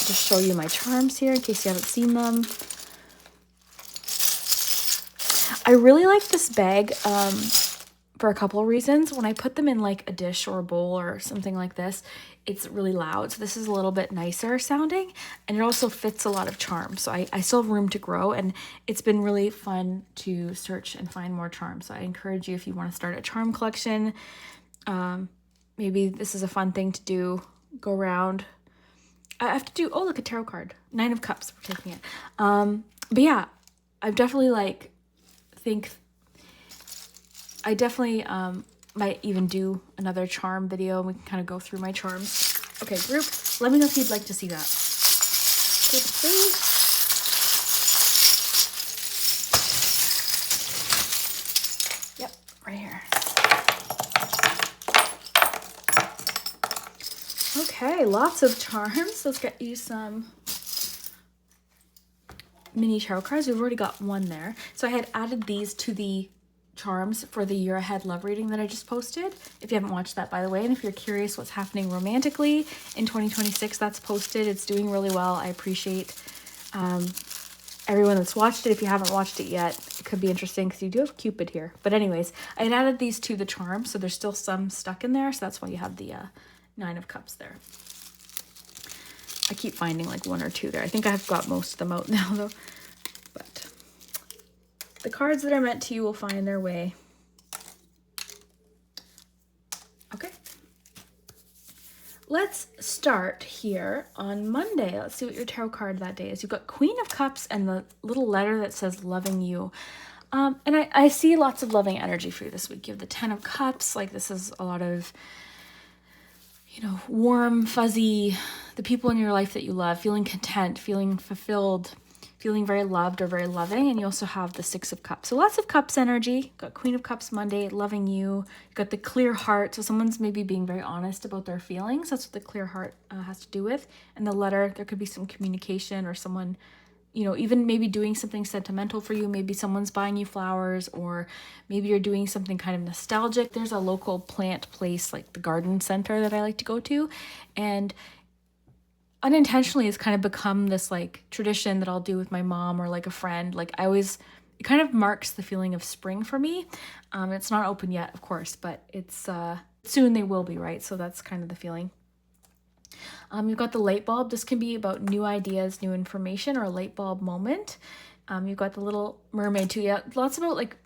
[SPEAKER 1] Just show you my charms here in case you haven't seen them. I really like this bag for a couple of reasons. When I put them in like a dish or a bowl or something like this, it's really loud. So this is a little bit nicer sounding, and it also fits a lot of charms. So I still have room to grow, and it's been really fun to search and find more charms. So I encourage you, if you want to start a charm collection, maybe this is a fun thing to do. Go around. I have to do, oh, look, a tarot card. 9 of Cups, we're taking it. But yeah, I've definitely I definitely might even do another charm video, and we can kind of go through my charms. Okay, group, let me know if you'd like to see that. Group 3. Yep, right here. Okay, lots of charms. Let's get you some mini tarot cards. We've already got one there. So I had added these to the charms for the year ahead love reading that I just posted. If you haven't watched that, by the way, and if you're curious what's happening romantically in 2026, that's posted. It's doing really well. I appreciate everyone that's watched it. If you haven't watched it yet, it could be interesting because you do have Cupid here. But anyways, I had added these to the charms, so there's still some stuck in there. So that's why you have the 9 of Cups there. I keep finding like 1 or 2 there. I think I've got most of them out now though. But the cards that are meant to you will find their way. Okay. Let's start here on Monday. Let's see what your tarot card that day is. You've got Queen of Cups and the little letter that says loving you. And I see lots of loving energy for you this week. You have the 10 of Cups. Like, this is a lot of, warm, fuzzy, the people in your life that you love, feeling content, feeling fulfilled, feeling very loved or very loving. And you also have the 6 of Cups. So lots of Cups energy. Got Queen of Cups Monday, loving you. Got the clear heart. So someone's maybe being very honest about their feelings. That's what the clear heart has to do with. And the letter, there could be some communication or someone, even maybe doing something sentimental for you. Maybe someone's buying you flowers, or maybe you're doing something kind of nostalgic. There's a local plant place, like the garden center, that I like to go to. And unintentionally, it's kind of become this like tradition that I'll do with my mom or like a friend. Like, it kind of marks the feeling of spring for me. It's not open yet, of course, but it's soon they will be, right? So that's kind of the feeling. You've got the light bulb. This can be about new ideas, new information, or a light bulb moment. You've got the little mermaid too. Yeah, lots about like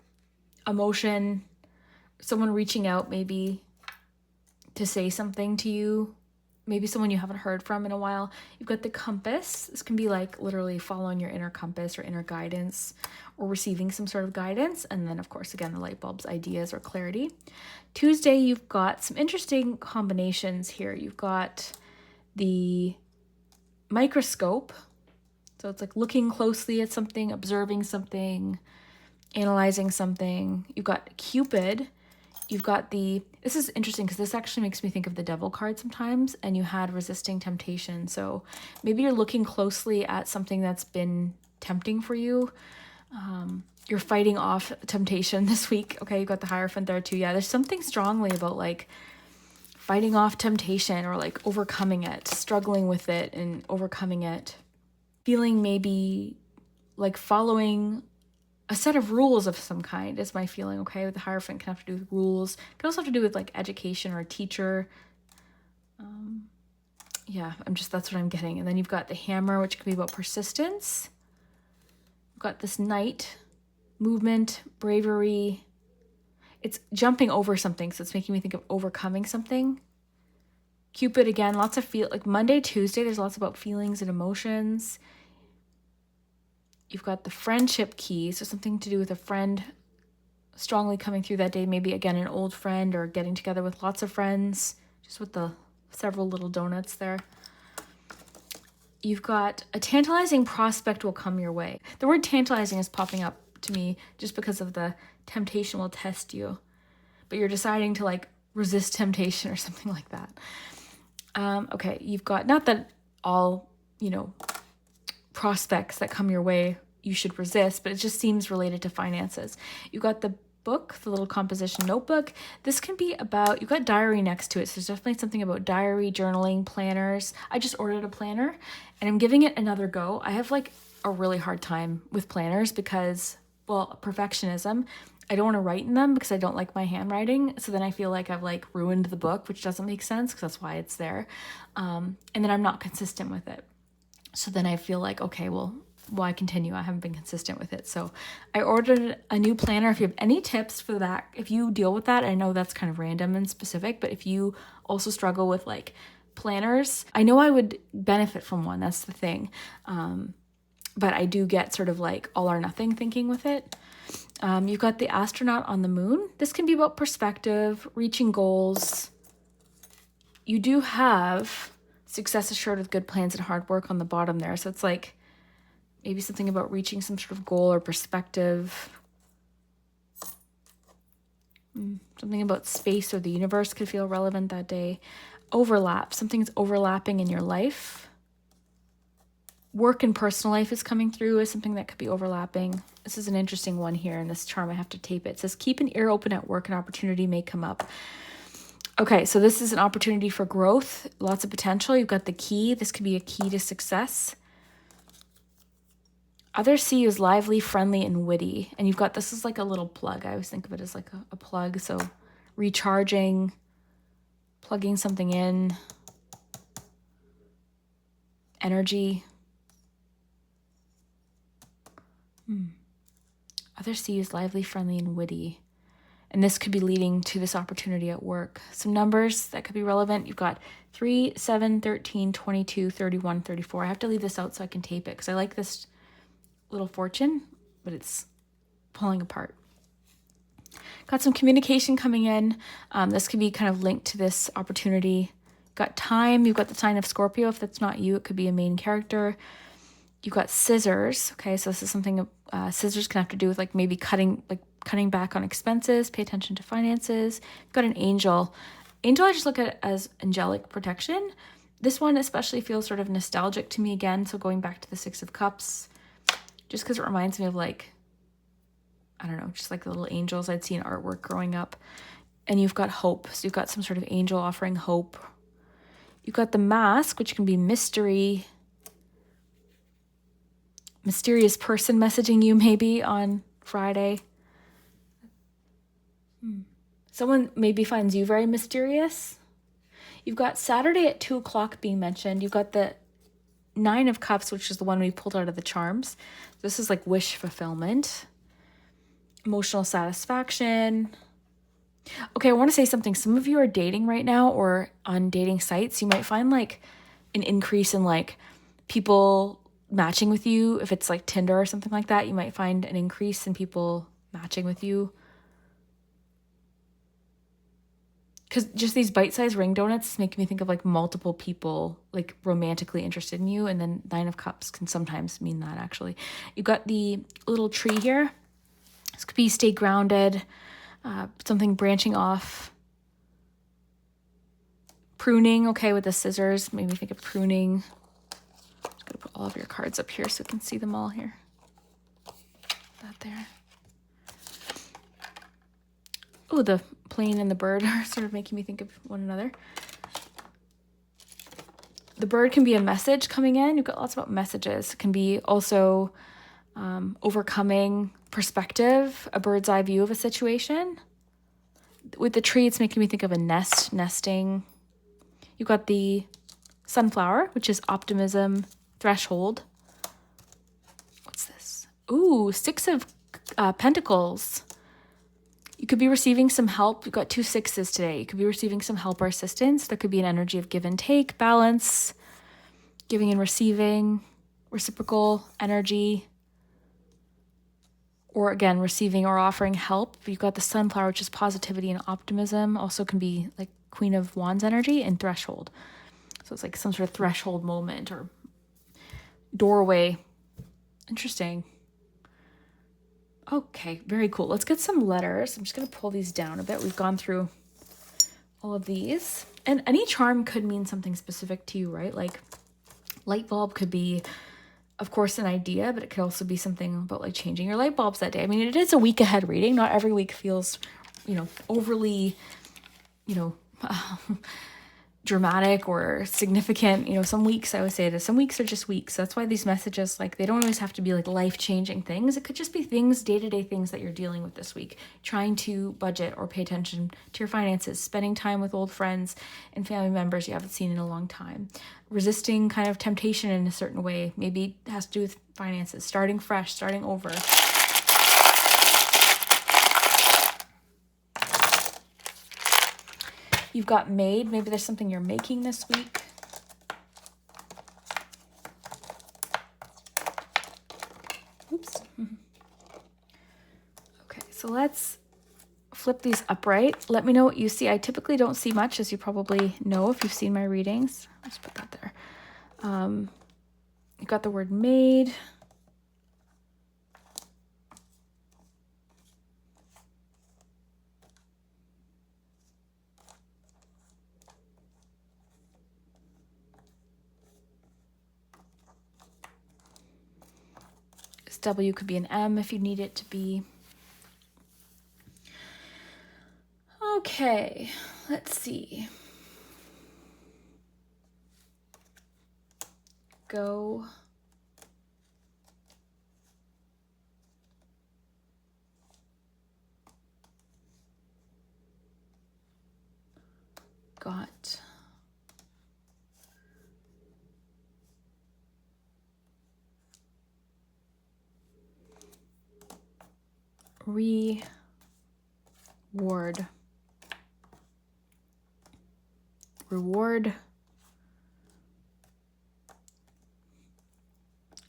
[SPEAKER 1] emotion, someone reaching out maybe to say something to you, maybe someone you haven't heard from in a while. You've got the compass. This can be like literally following your inner compass or inner guidance, or receiving some sort of guidance. And then, of course, again, the light bulb's ideas or clarity. Tuesday, you've got some interesting combinations here. You've got the microscope. So it's like looking closely at something, observing something, analyzing something. You've got Cupid. You've got this is interesting because this actually makes me think of the Devil card sometimes, and you had resisting temptation. So maybe you're looking closely at something that's been tempting for you. You're fighting off temptation this week. Okay, you've got the Hierophant there too. Yeah, there's something strongly about like fighting off temptation, or like overcoming it, struggling with it and overcoming it. Feeling maybe like following a set of rules of some kind is my feeling, okay? With the Hierophant, can have to do with rules. It can also have to do with like education or a teacher. That's what I'm getting. And then you've got the Hammer, which can be about persistence. You've got this Knight, movement, bravery. It's jumping over something, so it's making me think of overcoming something. Cupid, again, lots of like Monday, Tuesday, there's lots about feelings and emotions. You've got the Friendship key, so something to do with a friend strongly coming through that day. Maybe, again, an old friend, or getting together with lots of friends, just with the several little donuts there. You've got a tantalizing prospect will come your way. The word tantalizing is popping up to me just because of the temptation will test you, but you're deciding to like resist temptation or something like that. Okay, you've got, not that all, prospects that come your way you should resist, but it just seems related to finances. You've got the book, the little composition notebook. This can be about, you've got diary next to it, so there's definitely something about diary, journaling, planners. I just ordered a planner and I'm giving it another go. I have like a really hard time with planners because, well, perfectionism. I don't want to write in them because I don't like my handwriting. So then I feel like I've like ruined the book, which doesn't make sense because that's why it's there. And then I'm not consistent with it. So then I feel like, okay, well, why continue? I haven't been consistent with it. So I ordered a new planner. If you have any tips for that, if you deal with that, I know that's kind of random and specific, but if you also struggle with like planners, I know I would benefit from one. That's the thing. But I do get sort of like all or nothing thinking with it. You've got the astronaut on the moon. This can be about perspective, reaching goals. You do have success assured with good plans and hard work on the bottom there. So it's like maybe something about reaching some sort of goal or perspective. Something about space or the universe could feel relevant that day. Overlap. Something's overlapping in your life. Work and personal life is coming through as something that could be overlapping. This is an interesting one here in this charm. I have to tape it. It says, keep an ear open at work. An opportunity may come up. Okay, so this is an opportunity for growth. Lots of potential. You've got the key. This could be a key to success. Others see you as lively, friendly, and witty. And you've got, this is like a little plug. I always think of it as like a plug. So recharging, plugging something in, energy. Others see you as lively, friendly, and witty. And this could be leading to this opportunity at work. Some numbers that could be relevant. You've got 3, 7, 13, 22, 31, 34. I have to leave this out so I can tape it because I like this little fortune, but it's falling apart. Got some communication coming in. This could be kind of linked to this opportunity. Got time. You've got the sign of Scorpio. If that's not you, it could be a main character. You've got scissors. Okay, so this is something scissors can have to do with like maybe cutting back on expenses. Pay attention to finances. You've got an angel. Angel, I just look at it as angelic protection. This one especially feels sort of nostalgic to me again. So going back to the Six of Cups, just because it reminds me of like, I don't know, just like the little angels I'd see in artwork growing up. And you've got hope. So you've got some sort of angel offering hope. You've got the Mask, which can be mystery. Mysterious person messaging you maybe on Friday. Someone maybe finds you very mysterious. You've got Saturday at 2 o'clock being mentioned. You've got the Nine of Cups, which is the one we pulled out of the charms. This is like wish fulfillment. Emotional satisfaction. Okay, I want to say something. Some of you are dating right now or on dating sites. You might find like an increase in like people matching with you. If it's like Tinder or something like that, you might find an increase in people matching with you. Because just these bite-sized ring donuts make me think of like multiple people like romantically interested in you. And then Nine of Cups can sometimes mean that actually. You've got the little tree here. This could be stay grounded, something branching off. Pruning, okay, with the scissors. Made me think of pruning. Just gonna put all of your cards up here so we can see them all here. That there. Oh, the plane and the bird are sort of making me think of one another. The bird can be a message coming in. You've got lots about messages. It can be also overcoming perspective, a bird's eye view of a situation. With the tree, it's making me think of a nesting. You've got the sunflower, which is optimism, threshold. What's this? Ooh, Six of Pentacles. You could be receiving some help. You've got 2 sixes today. You could be receiving some help or assistance. There could be an energy of give and take, balance, giving and receiving, reciprocal energy. Or again, receiving or offering help. You've got the sunflower, which is positivity and optimism. Also can be like Queen of Wands energy and threshold. So it's like some sort of threshold moment or doorway. Interesting. Okay, very cool. Let's get some letters. I'm just going to pull these down a bit. We've gone through all of these. And any charm could mean something specific to you, right? Like light bulb could be, of course, an idea, but it could also be something about like changing your light bulbs that day. I mean, it is a week ahead reading. Not every week feels, overly, dramatic or significant. Some weeks, I would say that some weeks are just weeks. That's why these messages, like, they don't always have to be like life-changing things. It could just be things, day-to-day things that you're dealing with this week. Trying to budget or pay attention to your finances, spending time with old friends and family members you haven't seen in a long time, resisting kind of temptation in a certain way. Maybe it has to do with finances, starting fresh, starting over. You've got made. Maybe there's something you're making this week. Oops. Okay, so let's flip these upright. Let me know what you see. I typically don't see much, as you probably know if you've seen my readings. Let's put that there. You've got the word made. W could be an M if you need it to be. Okay, let's see. Go. Got. Reward.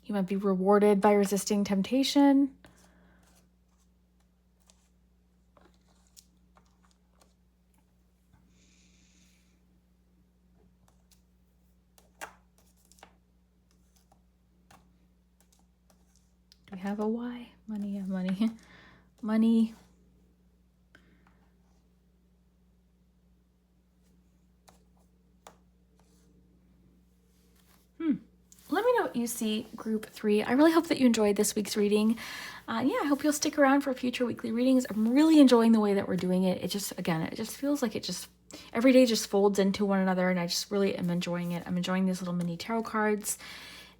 [SPEAKER 1] You might be rewarded by resisting temptation. We have a Y. Money, yeah, money. Money. Let me know what you see, group 3. I really hope that you enjoyed this week's reading. Yeah, I hope you'll stick around for future weekly readings. I'm really enjoying the way that we're doing it. It just, again, it just feels like it just, every day just folds into one another, and I just really am enjoying it. I'm enjoying these little mini tarot cards,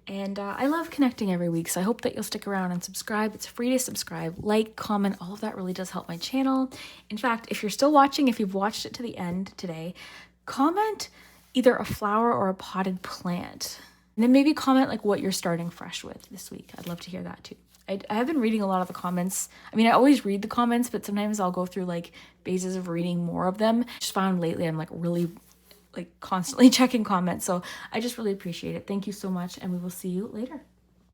[SPEAKER 1] and I love connecting every week, so I hope that you'll stick around and subscribe. It's free to subscribe, like, comment, all of that really does help my channel. In fact, if you're still watching, if you've watched it to the end today, comment either a flower or a potted plant. And then maybe comment like what you're starting fresh with this week. I'd love to hear that too. I have been reading a lot of the comments. I mean, I always read the comments, but sometimes I'll go through like phases of reading more of them. Just found lately I'm like really like constantly checking comments. So I just really appreciate it. Thank you so much, and we will see you later.